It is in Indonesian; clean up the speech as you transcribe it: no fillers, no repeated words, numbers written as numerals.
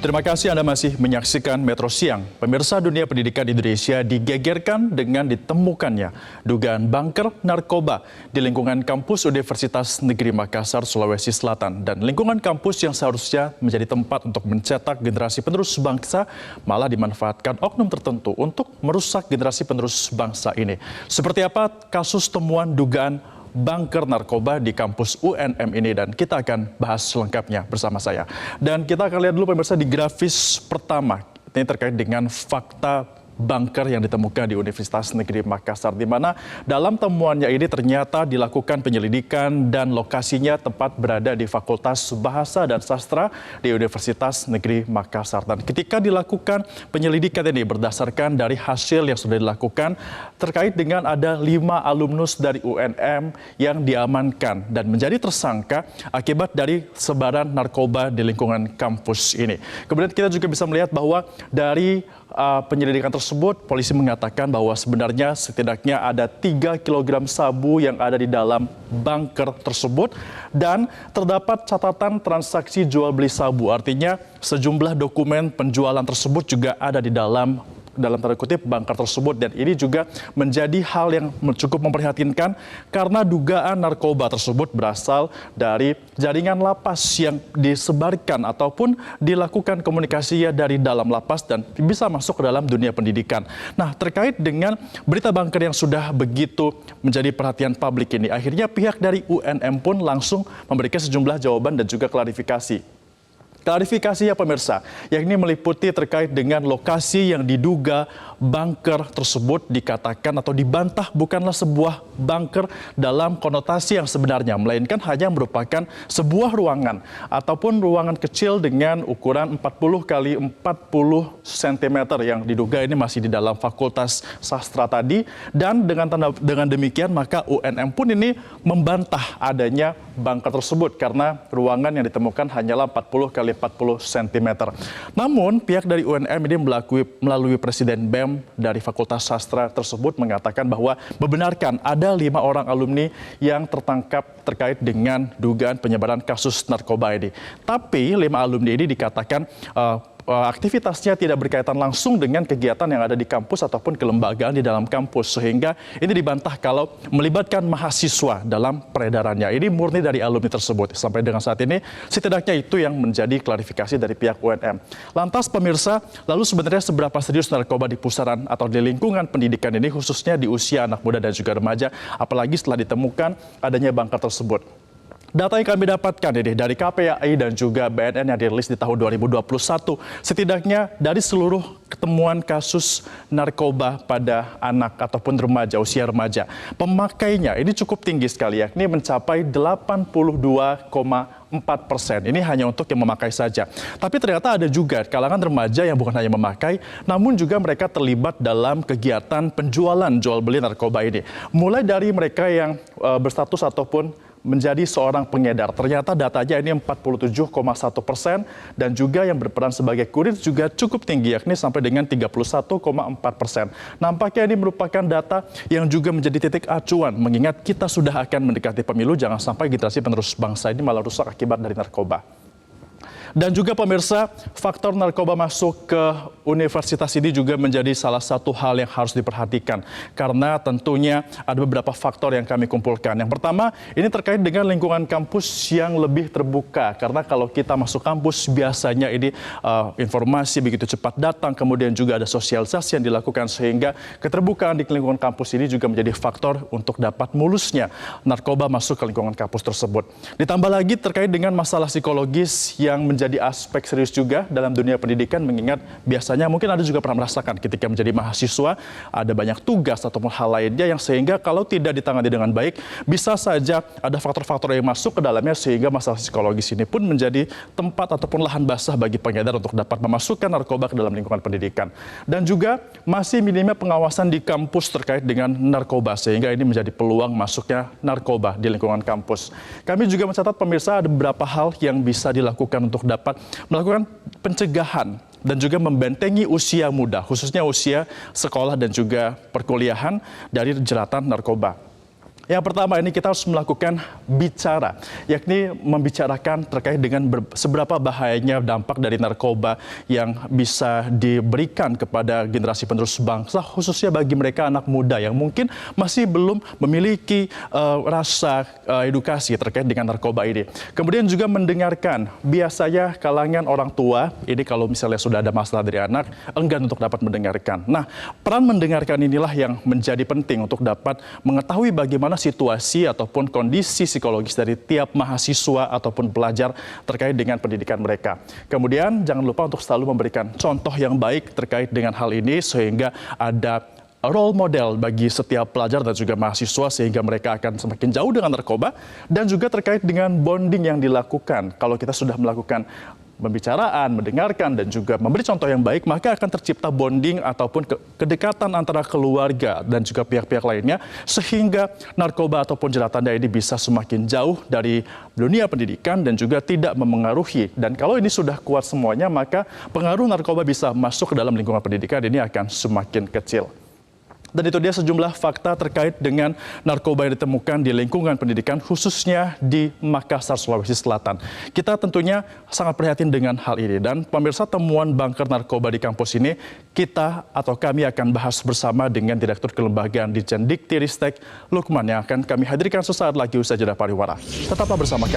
Terima kasih Anda masih menyaksikan Metro Siang. Pemirsa, dunia pendidikan Indonesia digegerkan dengan ditemukannya dugaan bunker narkoba di lingkungan kampus Universitas Negeri Makassar, Sulawesi Selatan. Dan lingkungan kampus yang seharusnya menjadi tempat untuk mencetak generasi penerus bangsa malah dimanfaatkan oknum tertentu untuk merusak generasi penerus bangsa ini. Seperti apa kasus temuan dugaan bunker narkoba di kampus UNM ini, dan kita akan bahas selengkapnya bersama saya. Dan kita akan lihat dulu pemirsa di grafis pertama, ini terkait dengan fakta bunker yang ditemukan di Universitas Negeri Makassar, di mana dalam temuannya ini ternyata dilakukan penyelidikan dan lokasinya tepat berada di Fakultas Bahasa dan Sastra di Universitas Negeri Makassar. Dan ketika dilakukan penyelidikan ini berdasarkan dari hasil yang sudah dilakukan terkait dengan ada 5 alumnus dari UNM yang diamankan dan menjadi tersangka akibat dari sebaran narkoba di lingkungan kampus ini. Kemudian kita juga bisa melihat bahwa dari penyelidikan tersebut, polisi mengatakan bahwa sebenarnya setidaknya ada 3 kg sabu yang ada di dalam bunker tersebut dan terdapat catatan transaksi jual beli sabu. Artinya sejumlah dokumen penjualan tersebut juga ada di dalam tanda kutip bunker tersebut, dan ini juga menjadi hal yang cukup memprihatinkan karena dugaan narkoba tersebut berasal dari jaringan lapas yang disebarkan ataupun dilakukan komunikasinya dari dalam lapas dan bisa masuk ke dalam dunia pendidikan. Nah, terkait dengan berita bunker yang sudah begitu menjadi perhatian publik ini, akhirnya pihak dari UNM pun langsung memberikan sejumlah jawaban dan juga klarifikasi. Klarifikasinya pemirsa, yakni meliputi terkait dengan lokasi yang diduga bunker tersebut dikatakan atau dibantah bukanlah sebuah bunker dalam konotasi yang sebenarnya, melainkan hanya merupakan sebuah ruangan ataupun ruangan kecil dengan ukuran 40 kali 40 cm yang diduga ini masih di dalam Fakultas Sastra tadi. Dan dengan demikian maka UNM pun ini membantah adanya bunker tersebut karena ruangan yang ditemukan hanyalah 40 kali 40 cm. Namun pihak dari UNM ini melalui Presiden BEM dari Fakultas Sastra tersebut mengatakan bahwa membenarkan ada 5 orang alumni yang tertangkap terkait dengan dugaan penyebaran kasus narkoba ini. Tapi 5 alumni ini dikatakan aktivitasnya tidak berkaitan langsung dengan kegiatan yang ada di kampus ataupun kelembagaan di dalam kampus, sehingga ini dibantah kalau melibatkan mahasiswa dalam peredarannya. Ini murni dari alumni tersebut. Sampai dengan saat ini setidaknya itu yang menjadi klarifikasi dari pihak UNM. Lantas pemirsa, lalu sebenarnya seberapa serius narkoba di pusaran atau di lingkungan pendidikan ini, khususnya di usia anak muda dan juga remaja, apalagi setelah ditemukan adanya bunker tersebut. Data yang kami dapatkan ini dari KPAI dan juga BNN yang dirilis di tahun 2021, setidaknya dari seluruh ketemuan kasus narkoba pada anak ataupun remaja, usia remaja, pemakainya ini cukup tinggi sekali, yakni mencapai 82,4%. Ini hanya untuk yang memakai saja. Tapi ternyata ada juga kalangan remaja yang bukan hanya memakai, namun juga mereka terlibat dalam kegiatan penjualan jual beli narkoba ini. Mulai dari mereka yang berstatus ataupun menjadi seorang pengedar. Ternyata datanya ini 47,1%, dan juga yang berperan sebagai kurir juga cukup tinggi, yakni sampai dengan 31,4%. Nampaknya ini merupakan data yang juga menjadi titik acuan, mengingat kita sudah akan mendekati pemilu, jangan sampai generasi penerus bangsa ini malah rusak akibat dari narkoba. Dan juga pemirsa, faktor narkoba masuk ke universitas ini juga menjadi salah satu hal yang harus diperhatikan. Karena tentunya ada beberapa faktor yang kami kumpulkan. Yang pertama, ini terkait dengan lingkungan kampus yang lebih terbuka. Karena kalau kita masuk kampus, biasanya ini informasi begitu cepat datang, kemudian juga ada sosialisasi yang dilakukan, sehingga keterbukaan di lingkungan kampus ini juga menjadi faktor untuk dapat mulusnya narkoba masuk ke lingkungan kampus tersebut. Ditambah lagi terkait dengan masalah psikologis yang menjadi aspek serius juga dalam dunia pendidikan, mengingat biasanya mungkin Anda juga pernah merasakan ketika menjadi mahasiswa ada banyak tugas ataupun hal lainnya yang sehingga kalau tidak ditangani dengan baik bisa saja ada faktor-faktor yang masuk ke dalamnya, sehingga masalah psikologis ini pun menjadi tempat ataupun lahan basah bagi pengedar untuk dapat memasukkan narkoba ke dalam lingkungan pendidikan. Dan juga masih minimnya pengawasan di kampus terkait dengan narkoba, sehingga ini menjadi peluang masuknya narkoba di lingkungan kampus. Kami juga mencatat pemirsa ada beberapa hal yang bisa dilakukan untuk dapat melakukan pencegahan dan juga membentengi usia muda, khususnya usia sekolah dan juga perkuliahan dari jeratan narkoba. Yang pertama ini kita harus melakukan bicara, yakni membicarakan terkait dengan seberapa bahayanya dampak dari narkoba yang bisa diberikan kepada generasi penerus bangsa, khususnya bagi mereka anak muda yang mungkin masih belum memiliki rasa edukasi terkait dengan narkoba ini. Kemudian juga mendengarkan, biasanya kalangan orang tua, ini kalau misalnya sudah ada masalah dari anak, enggan untuk dapat mendengarkan. Nah, peran mendengarkan inilah yang menjadi penting untuk dapat mengetahui bagaimana situasi ataupun kondisi psikologis dari tiap mahasiswa ataupun pelajar terkait dengan pendidikan mereka. Kemudian jangan lupa untuk selalu memberikan contoh yang baik terkait dengan hal ini sehingga ada role model bagi setiap pelajar dan juga mahasiswa sehingga mereka akan semakin jauh dengan narkoba, dan juga terkait dengan bonding yang dilakukan. Kalau kita sudah melakukan pembicaraan, mendengarkan, dan juga memberi contoh yang baik, maka akan tercipta bonding ataupun kedekatan antara keluarga dan juga pihak-pihak lainnya, sehingga narkoba ataupun jeratanda ini bisa semakin jauh dari dunia pendidikan dan juga tidak memengaruhi. Dan kalau ini sudah kuat semuanya, maka pengaruh narkoba bisa masuk ke dalam lingkungan pendidikan ini akan semakin kecil. Dan itu dia sejumlah fakta terkait dengan narkoba yang ditemukan di lingkungan pendidikan, khususnya di Makassar, Sulawesi Selatan. Kita tentunya sangat prihatin dengan hal ini. Dan pemirsa, temuan bunker narkoba di kampus ini, kami akan bahas bersama dengan Direktur Kelembagaan Ditjen Dikti Ristek, Lukman, yang akan kami hadirkan sesaat lagi usai jeda pariwara. Tetaplah bersama kami.